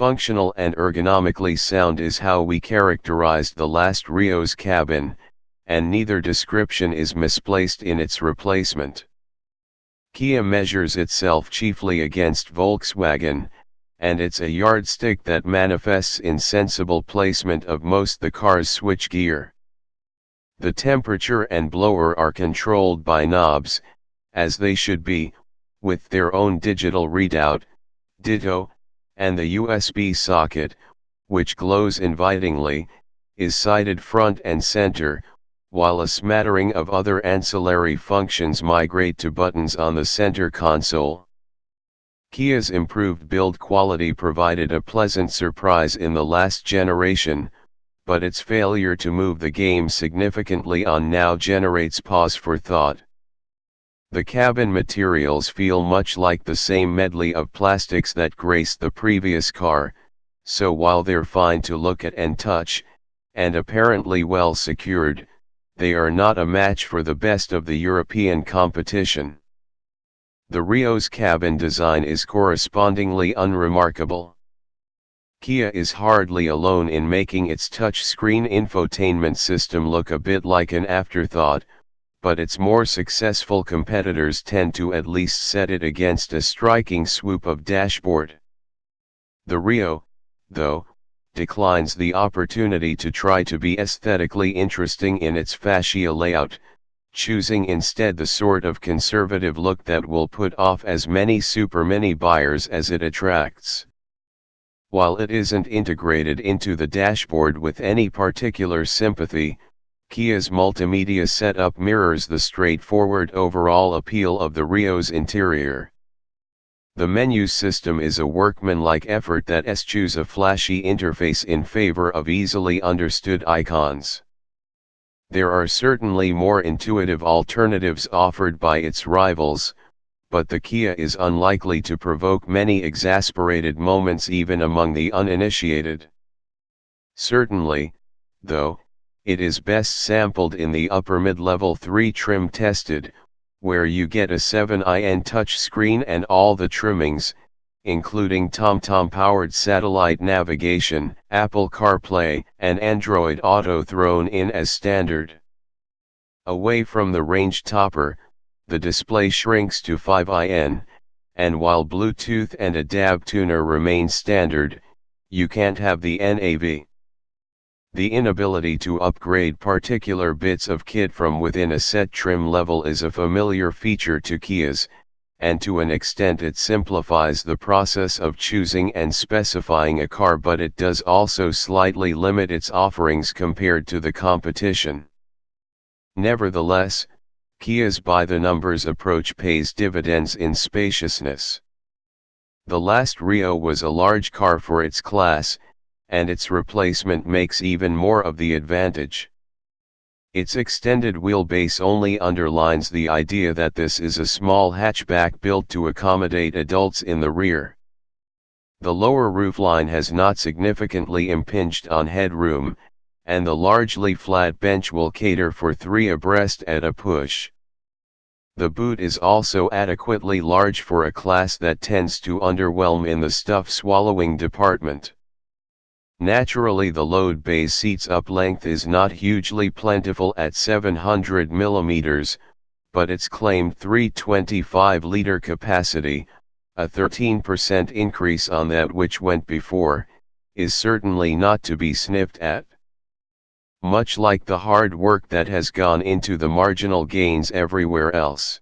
Functional and ergonomically sound is how we characterized the last Rio's cabin, and neither description is misplaced in its replacement. Kia measures itself chiefly against Volkswagen, and it's a yardstick that manifests in sensible placement of most the car's switchgear. The temperature and blower are controlled by knobs, as they should be, with their own digital readout, ditto, and the USB socket, which glows invitingly, is sited front and center, while a smattering of other ancillary functions migrate to buttons on the center console. Kia's improved build quality provided a pleasant surprise in the last generation, but its failure to move the game significantly on now generates pause for thought. The cabin materials feel much like the same medley of plastics that graced the previous car, so while they're fine to look at and touch, and apparently well secured, they are not a match for the best of the European competition. The Rio's cabin design is correspondingly unremarkable. Kia is hardly alone in making its touchscreen infotainment system look a bit like an afterthought, but its more successful competitors tend to at least set it against a striking swoop of dashboard. The Rio, though, declines the opportunity to try to be aesthetically interesting in its fascia layout, choosing instead the sort of conservative look that will put off as many Super Mini buyers as it attracts. While it isn't integrated into the dashboard with any particular sympathy, Kia's multimedia setup mirrors the straightforward overall appeal of the Rio's interior. The menu system is a workmanlike effort that eschews a flashy interface in favor of easily understood icons. There are certainly more intuitive alternatives offered by its rivals, but the Kia is unlikely to provoke many exasperated moments even among the uninitiated. Certainly, though, it is best sampled in the upper mid-level 3 trim tested, where you get a 7-in touchscreen and all the trimmings, including TomTom-powered satellite navigation, Apple CarPlay, and Android Auto thrown in as standard. Away from the range topper, the display shrinks to 5-in, and while Bluetooth and a DAB tuner remain standard, you can't have the NAV. The inability to upgrade particular bits of kit from within a set trim level is a familiar feature to Kias, and to an extent it simplifies the process of choosing and specifying a car, but it does also slightly limit its offerings compared to the competition. Nevertheless, Kia's by-the-numbers approach pays dividends in spaciousness. The last Rio was a large car for its class, and its replacement makes even more of the advantage. Its extended wheelbase only underlines the idea that this is a small hatchback built to accommodate adults in the rear. The lower roofline has not significantly impinged on headroom, and the largely flat bench will cater for 3 abreast at a push. The boot is also adequately large for a class that tends to underwhelm in the stuff-swallowing department. Naturally, the load bay seat's up length is not hugely plentiful at 700 mm, but its claimed 325-liter capacity, a 13% increase on that which went before, is certainly not to be sniffed at. Much like the hard work that has gone into the marginal gains everywhere else.